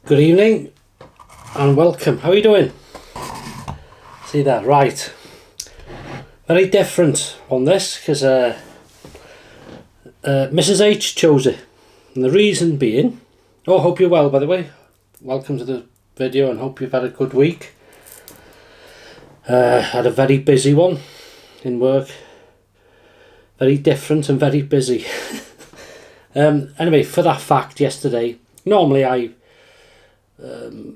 Good evening and welcome. How are you doing? See that? Right. Very different on this because Mrs. H chose it. And the reason being... Oh, hope you're well, by the way. Welcome to the video and hope you've had a good week. Had a very busy one in work. Very different and very busy. Anyway, for that fact, yesterday, normally I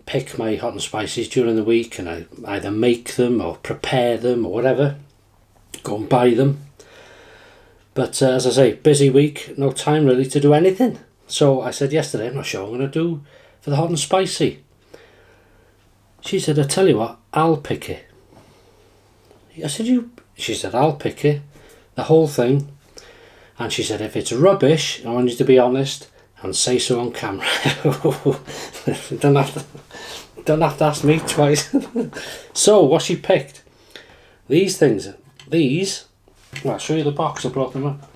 pick my hot and spices during the week and I either make them or prepare them or whatever, go and buy them, but as I say, busy week, no time really to do anything. So I said yesterday, I'm not sure what I'm going to do for the hot and spicy. She said, I tell you what, I'll pick it. I said, she said, I'll pick it, the whole thing. And she said, if it's rubbish, I want you to be honest and say so on camera. don't have to ask me twice. So what she picked, these things, well, I'll show you the box. I brought them up.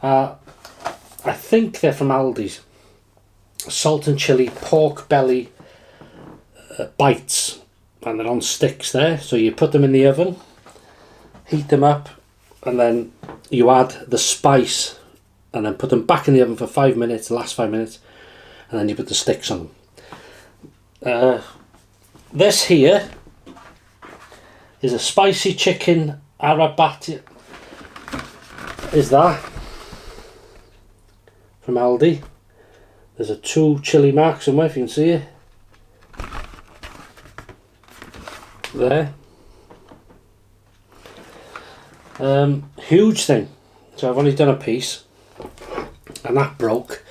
I think they're from Aldi's. Salt and chili pork belly bites, and they're on sticks there, so you put them in the oven, heat them up, and then you add the spice and then put them back in the oven for 5 minutes, the last 5 minutes, and then you put the sticks on them. This here is a spicy chicken arrabbiata. Is that from Aldi? There's a 2 chili mark somewhere if you can see it. There. Huge thing. So I've only done a piece and that broke,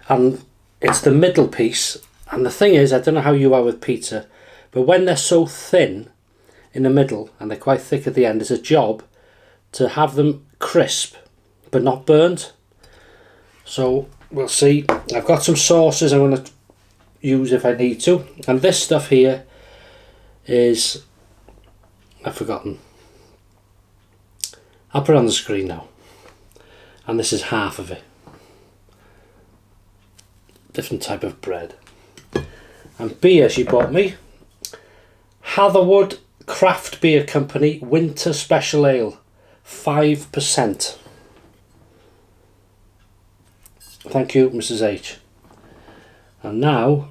and it's the middle piece. And the thing is, I don't know how you are with pizza, but when they're so thin in the middle and they're quite thick at the end, it's a job to have them crisp but not burnt. So we'll see. I've got some sauces I'm going to use if I need to, and this stuff here is, I've forgotten. I'll put it on the screen now. And this is half of it. Different type of bread. And beer she bought me. Hatherwood Craft Beer Company Winter Special Ale. 5%. Thank you, Mrs. H. And now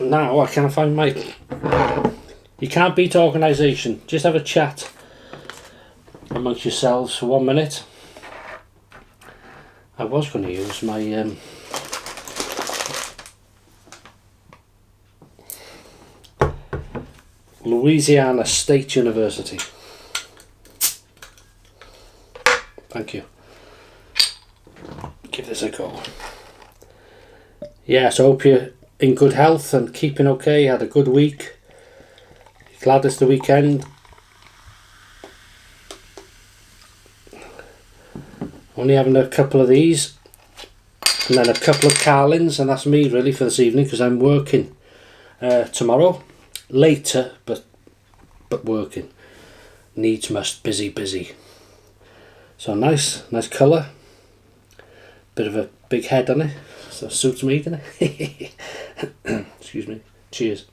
I can't find my... You can't beat organisation. Just have a chat amongst yourselves for 1 minute. I was going to use my Louisiana State University. Thank you. Give this a go. Yeah, so hope you're in good health and keeping okay. Had a good week. Glad it's the weekend. Only having a couple of these and then a couple of Carlins, and that's me really for this evening because I'm working tomorrow later, but working. Needs must, busy. So nice colour. Bit of a big head on it, so it suits me, doesn't it? Excuse me. Cheers.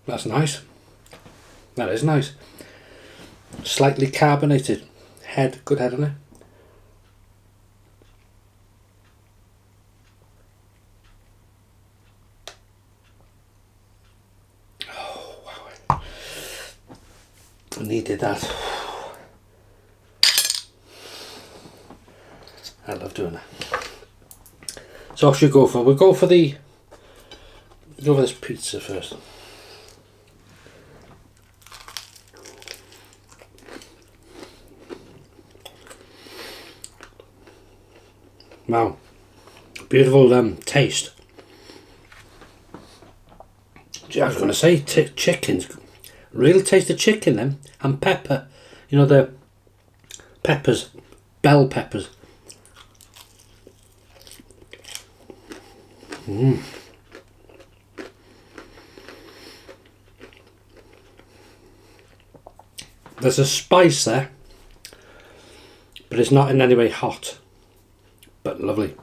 That's nice. That is nice. Slightly carbonated. Head, good head on it. Oh, wow. I needed that. I love doing that. So what should we go for? We'll go for this pizza first. Wow, beautiful taste. I was going to say chickens, real taste of chicken then, and pepper. You know the peppers, bell peppers. There's a spice there, but it's not in any way hot, but lovely.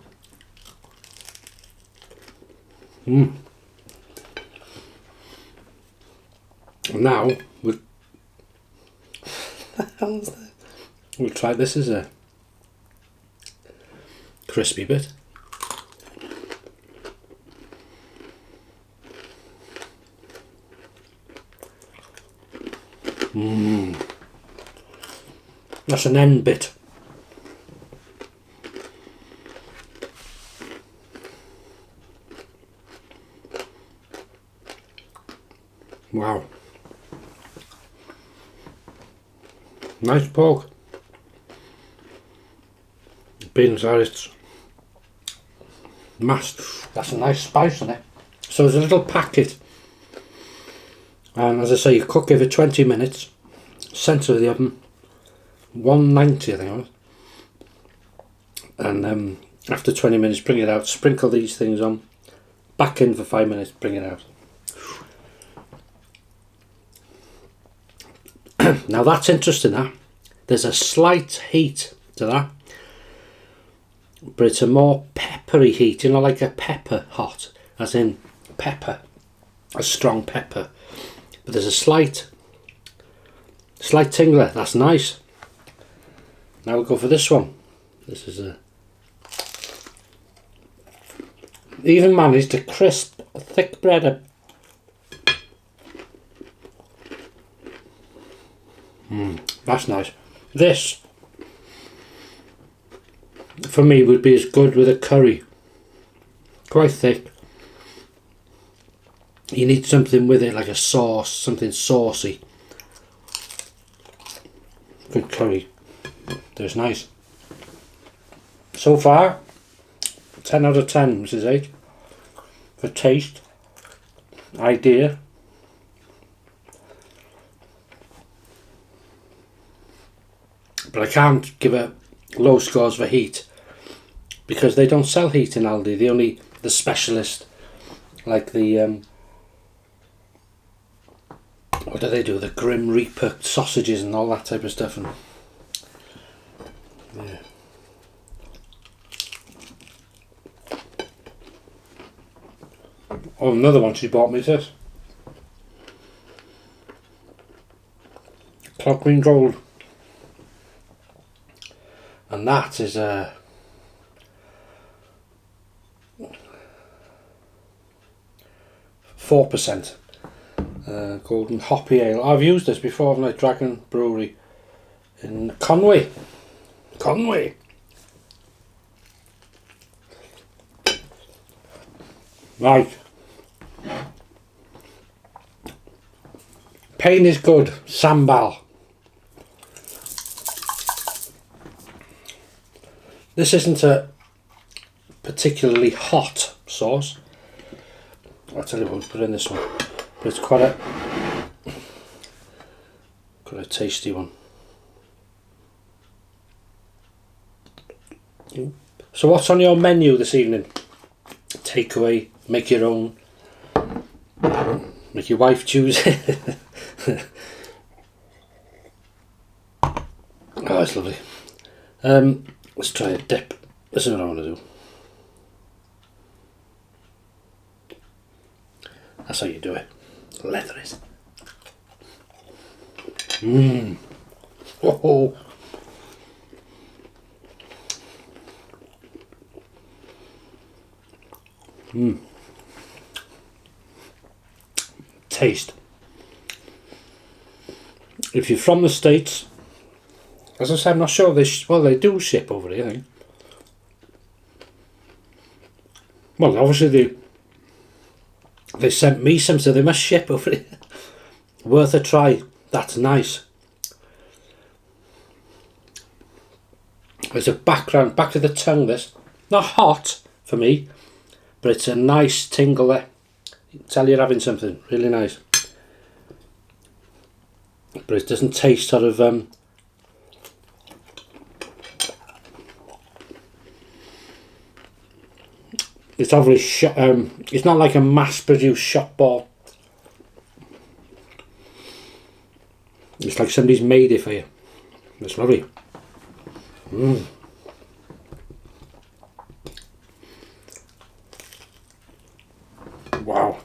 Now we'll try this as a crispy bit. That's an end bit. Wow. Nice pork. Beans are its mashed. That's a nice spice in it. So there's a little packet. And as I say, you cook it for 20 minutes. Centre of the oven. 190 I think it was. And after 20 minutes bring it out. Sprinkle these things on. Back in for 5 minutes, bring it out. Now that's interesting, that. There's a slight heat to that. But it's a more peppery heat, you know, like a pepper hot. As in pepper. A strong pepper. But there's a slight tingler. That's nice. Now we'll go for this one. This is a... Even managed to crisp a thick bread. That's nice. This, for me, would be as good with a curry. Quite thick. You need something with it, like a sauce, something saucy. Good curry. That's nice. So far, 10 out of 10, Mrs. H. For taste, idea. But I can't give it low scores for heat because they don't sell heat in Aldi. They only the specialist, like the what do they do? The Grim Reaper sausages and all that type of stuff. And yeah. Oh, another one she bought me is this. Clock Green Gold. And that is a 4% Golden Hoppy Ale. I've used this before, haven't I? Dragon Brewery in Conway. Right. Pain is good. Sambal. This isn't a particularly hot sauce. I'll tell you what, we'll put in this one. But it's quite a tasty one. So what's on your menu this evening? Takeaway, make your own, make your wife choose it. Oh, it's lovely. Let's try a dip. This is what I want to do. That's how you do it. Leather it. Whoa. Taste. If you're from the States, as I said, I'm not sure they do ship over here, I think. Well, obviously they sent me some, so they must ship over here. Worth a try. That's nice. There's a background, back to the tongue, this. Not hot for me, but it's a nice tingle there. You can tell you're having something really nice. But it doesn't taste sort of it's obviously it's not like a mass-produced shop ball. It's like somebody's made it for you. It's lovely. Wow.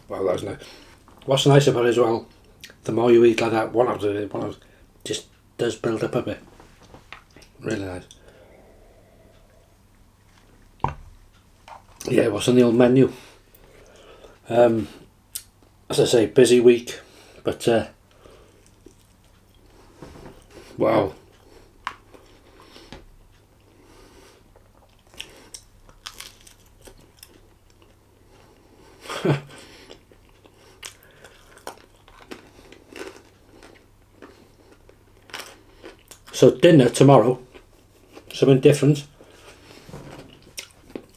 Well, that's nice. What's nice about it as well, the more you eat like that, one after it just does build up a bit. Really nice. Yeah, what's on the old menu? As I say, busy week, but wow. So dinner tomorrow, something different.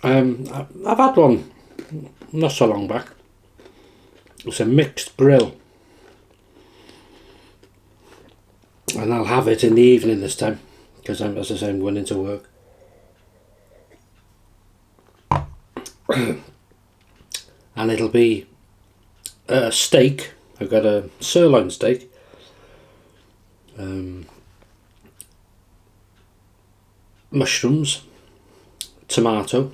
I've had one not so long back. It's a mixed grill, and I'll have it in the evening this time because as I say, I'm going into work. And it'll be a steak. I've got a sirloin steak, mushrooms, tomato,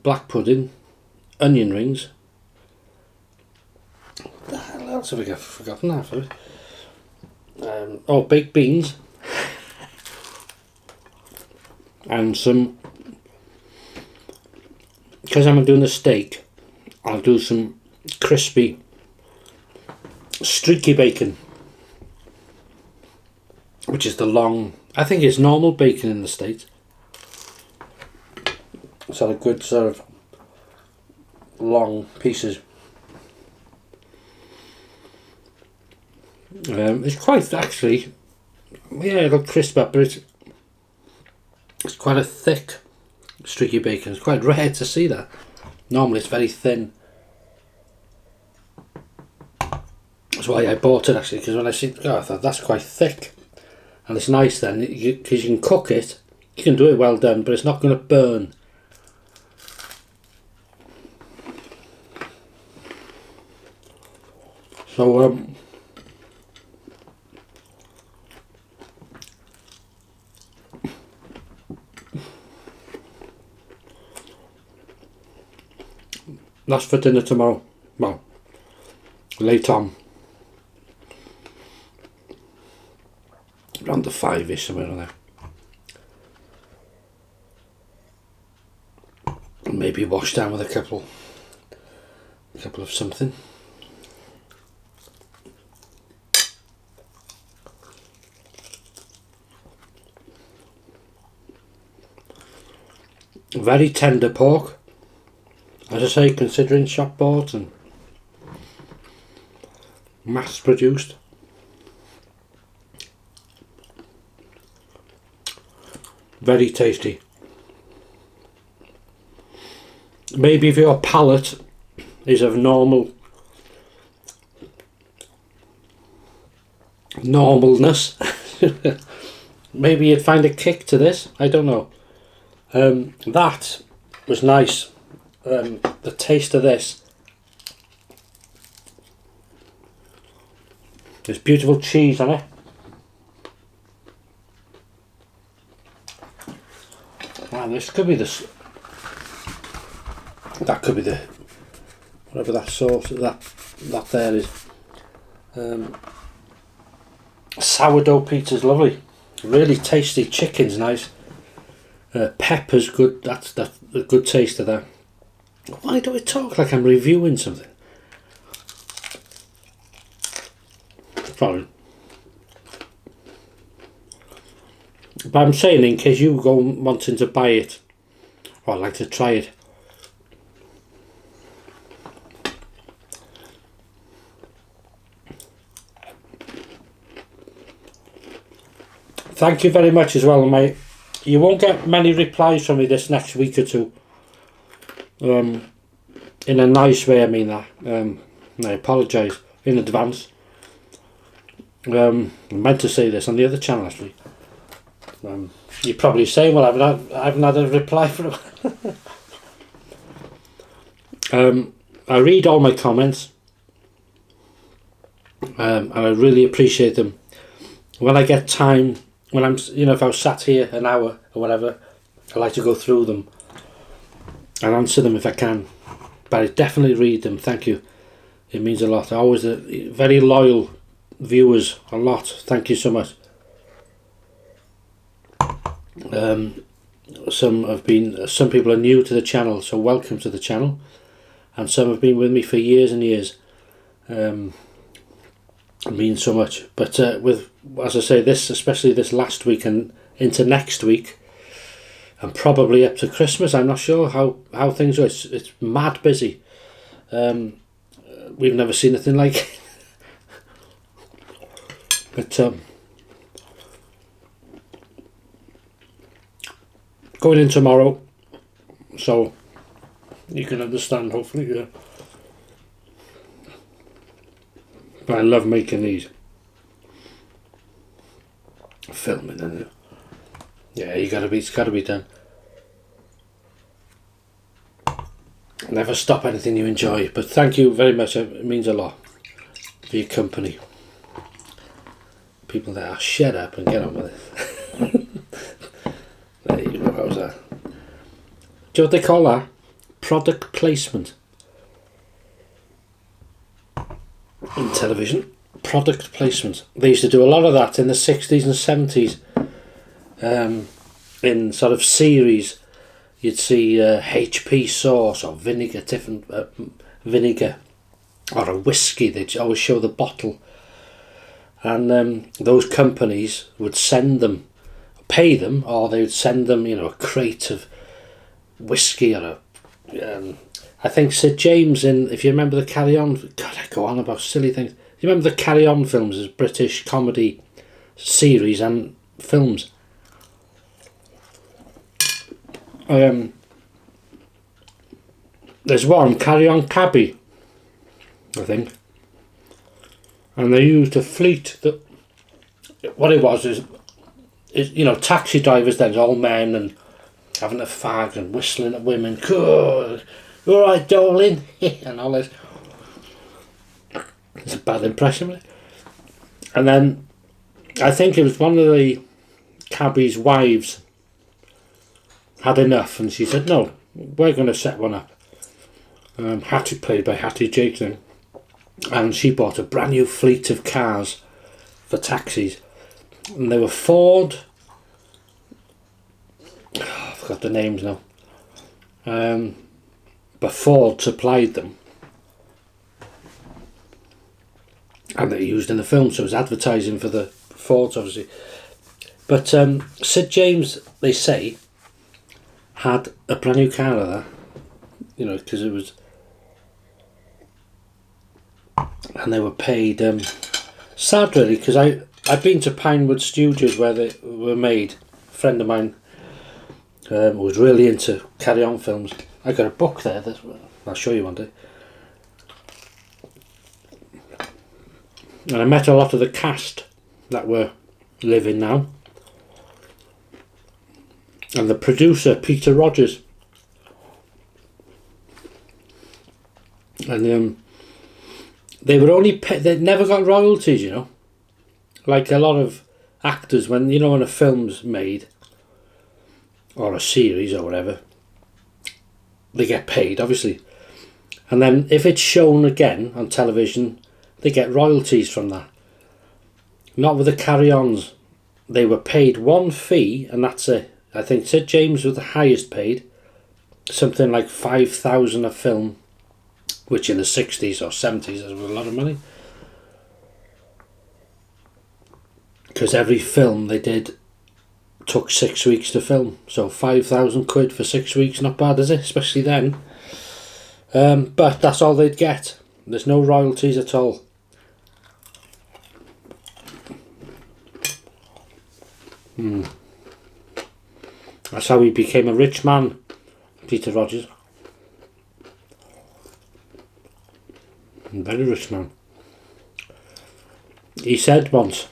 black pudding, onion rings. What the hell else have I forgotten that for? Baked beans and some, because I'm doing the steak, I'll do some crispy streaky bacon, which is the long, I think it's normal bacon in the States. So a good sort of long pieces. It's quite actually, yeah, it'll crisp up, but it's quite a thick streaky bacon. It's quite rare to see that. Normally it's very thin. That's why I bought it actually, because when I see, I thought that's quite thick, and it's nice then because you can cook it. You can do it well done, but it's not going to burn. So that's for dinner tomorrow. Well, late on, around the 5ish, somewhere around there. Maybe wash down with a couple of something. Very tender pork, as I say, considering shop bought and mass produced. Very tasty. Maybe if your palate is of normalness, maybe you'd find a kick to this. I don't know. That was nice. The taste of this. There's beautiful cheese on it. Wow, this could be this. That could be the, whatever that sauce that there is. Sourdough pizza's lovely. Really tasty. Chicken's nice. Pepper's good. That's a good taste of that. Why do I talk like I'm reviewing something? Probably. But I'm saying, in case you go wanting to buy it, or I'd like to try it. Thank you very much as well, mate. You won't get many replies from me this next week or two. In a nice way, I mean that. I apologise in advance. I meant to say this on the other channel actually. You're probably saying, well, I haven't had a reply from him. I read all my comments, and I really appreciate them. When I get time, when I'm, if I was sat here an hour or whatever, I like to go through them and answer them if I can. But I definitely read them. Thank you. It means a lot. Always very loyal viewers. A lot. Thank you so much. Some people are new to the channel, so welcome to the channel. And some have been with me for years and years. It means so much. But with, as I say, especially this last week and into next week, and probably up to Christmas, I'm not sure how things are. It's mad busy. We've never seen anything like it. But going in tomorrow, so you can understand, hopefully. Yeah. But I love making these. Filming, and yeah, it's gotta be done. Never stop anything you enjoy. But thank you very much. It means a lot for your company. People that are shut up and get on with it. There you go. How's that? Do you know what they call that? Product placement in television. Product placement. They used to do a lot of that in the 60s and 70s. In sort of series, you'd see HP sauce or vinegar, different vinegar, or a whiskey. They'd always show the bottle, and those companies would pay them, or they would send them, a crate of whiskey or I think Sid James if you remember the Carry On. God, I go on about silly things. You remember the Carry On films as British comedy series and films? There's one, Carry On Cabby, I think, and they used a fleet that, what it was is taxi drivers then, all men, and having a fag and whistling at women. Good, all right, darling, and all this. It's a bad impression, really. And then I think it was one of the cabbie's wives had enough, and she said, no, we're going to set one up. Hattie, played by Hattie Jacques, and she bought a brand new fleet of cars for taxis, and they were Ford, I forgot the names now, but Ford supplied them, and they're used in the film, so it was advertising for the Fords, obviously. But Sid James, they say, had a brand new car of that, because it was, and they were paid. Sad, really, because I've been to Pinewood Studios where they were made. A friend of mine was really into Carry On films. I got a book there that I'll show you one day. And I met a lot of the cast that were living now. And the producer, Peter Rogers. And they were only they never got royalties, like a lot of actors. When when a film's made or a series or whatever, they get paid, obviously, and then if it's shown again on television, they get royalties from that. Not with the Carry-Ons. They were paid one fee, and that's it. I think Sid James was the highest paid, something like $5,000 a film, which in the 60s or 70s was a lot of money. Because every film they did took 6 weeks to film, so 5,000 quid for 6 weeks, not bad, is it? Especially then. But that's all they'd get. There's no royalties at all. That's how he became a rich man, Peter Rogers. A very rich man. He said once,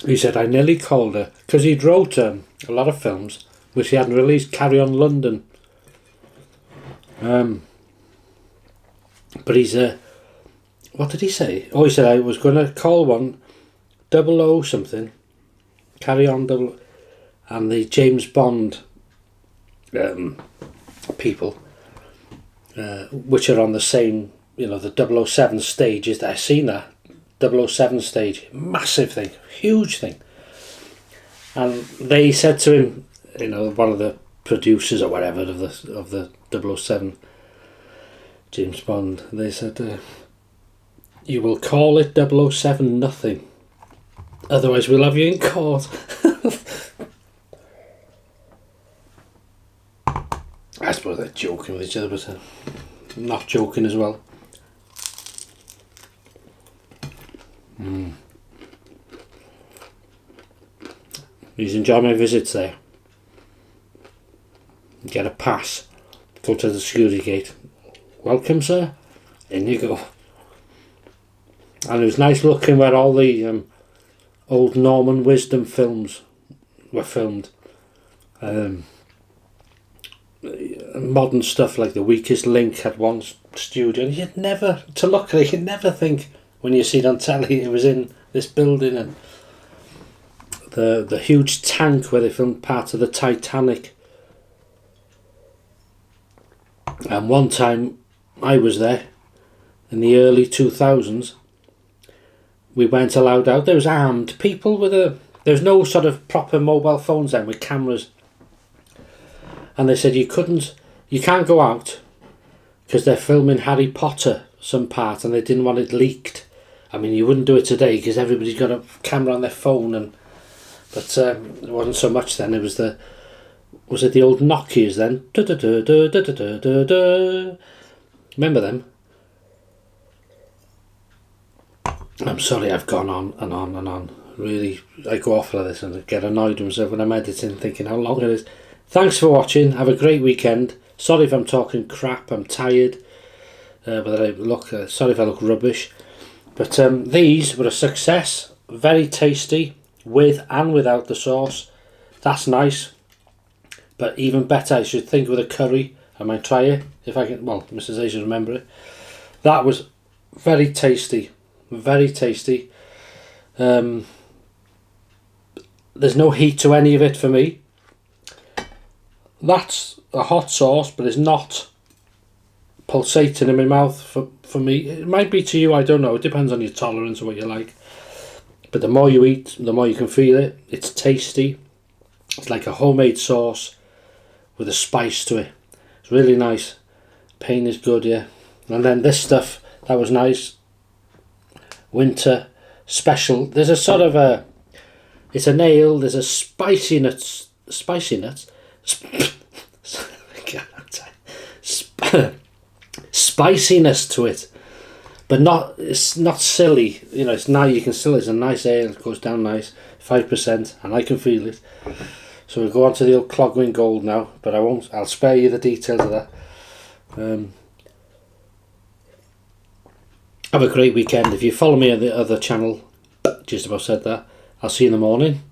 He said, I nearly called her, because he'd wrote a lot of films which he hadn't released. Carry On London. But he's what did he say? Oh, he said I was going to call one 00 something, Carry On double, and the James Bond people, which are on the same, you know, the 007 stages. I've seen that 007 stage, massive thing, huge thing. And they said to him, you know, one of the producers or whatever of the 007 James Bond, they said, you will call it 007 nothing, otherwise we'll have you in court. I suppose they're joking with each other, but not joking as well. He's enjoying my visits there. Get a pass, go to the security gate. Welcome, sir. In you go. And it was nice looking where all the old Norman Wisdom films were filmed. Modern stuff like The Weakest Link had one studio, and you'd never, to look at it, you'd never think when you see it on telly it was in this building. And the huge tank where they filmed part of the Titanic. And one time I was there in the early 2000s. We weren't allowed out. There was armed people with there was no sort of proper mobile phones then with cameras. And they said you can't go out because they're filming Harry Potter some part and they didn't want it leaked. I mean, you wouldn't do it today because everybody's got a camera on their phone, but it wasn't so much then. It was the old Nokias then? Remember them? I'm sorry, I've gone on and on and on. Really, I go off like this and I get annoyed with myself when I'm editing, thinking how long it is. Thanks for watching. Have a great weekend. Sorry if I'm talking crap. I'm tired. But sorry if I look rubbish. But these were a success. Very tasty, with and without the sauce. That's nice. But even better, I should think with a curry. I might try it if I can. Well, Mrs. A should remember it. That was very tasty. Very tasty. There's no heat to any of it for me. That's a hot sauce, but it's not pulsating in my mouth for me. It might be to you, I don't know. It depends on your tolerance and what you like. But the more you eat, the more you can feel it. It's tasty. It's like a homemade sauce with a spice to it. It's really nice. Pain is good, yeah. And then this stuff, that was nice. Winter special. There's a sort of it's an ale. There's a spiciness spiciness to it, but it's not silly. You know, it's now you can still. It's a nice ale. It goes down nice, 5%, and I can feel it. So we'll go on to the old Clogwyn Gold now, but I won't. I'll spare you the details of that. Have a great weekend. If you follow me on the other channel, just about said that, I'll see you in the morning.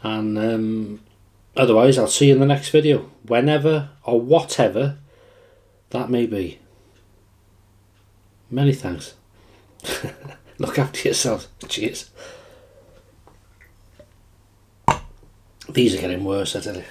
And otherwise, I'll see you in the next video. Whenever or whatever that may be. Many thanks. Look after yourselves. Cheers. These are getting worse, I tell you.